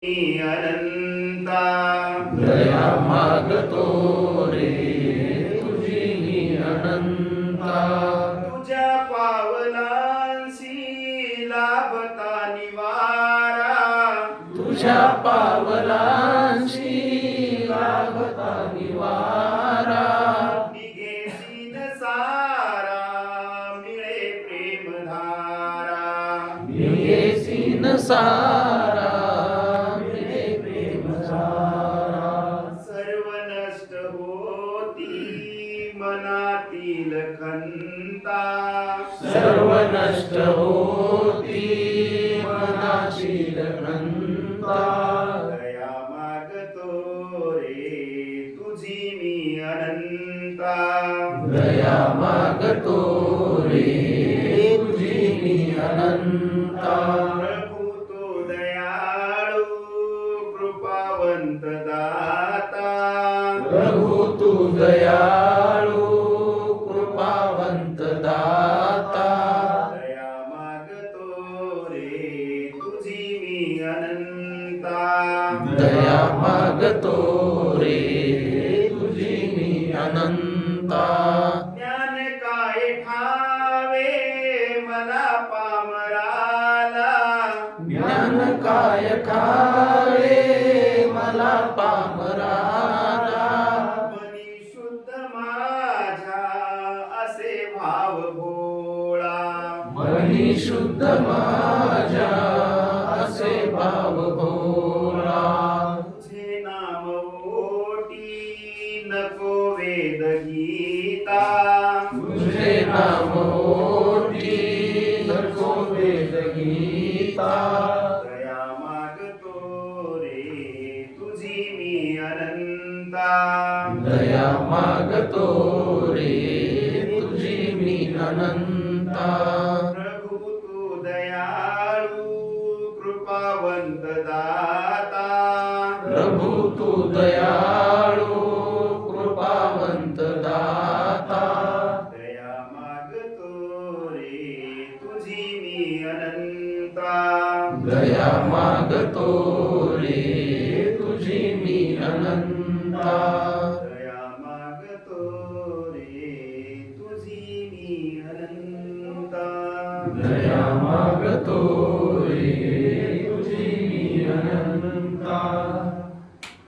अनंता दया मागतो रे तुझी मी अनंता. तुझ्या पावलांसी लाभता निवारा तुझ्या पावलांशी लाभता निवारा. निघेसीन सारा मिळे प्रेमधारा येसीन सारा मिळे प्रेमधारा. सर्व नष्ट होती मनातील खंता सर्व नष्ट होती मनातील खंता. दया मागतो रे तुझी मी अनंता दया मागतो रे तुझी मी अनंता. प्रभु तो दयाळू कृपावंत दाता प्रभु तू दयाळू कृपावंत दाता. दया मागतो रे तुझी मी अनंता दया मागतो रे तुझी मी अनंता. ज्ञान काय ठावे मला पामराला ज्ञान काय खावे मला पामराला. मनी शुद्ध माझ्या असे भाव भोळा मनी शुद्ध माझ्या असे भाव भोळा. तुझे नाम ओटी नको वेद गीता तुझे नाम ओटी नको वेद गीता. दया मागतो रे तुझी मी अनंता दया मागतो रे तुझी मी अनंता. प्रभु तू दयाळू कृपावंत दाता प्रभु तू दयाळू कृपावंत दाता. दया मागतो रे तुझी मी अनंता दया मागतो रे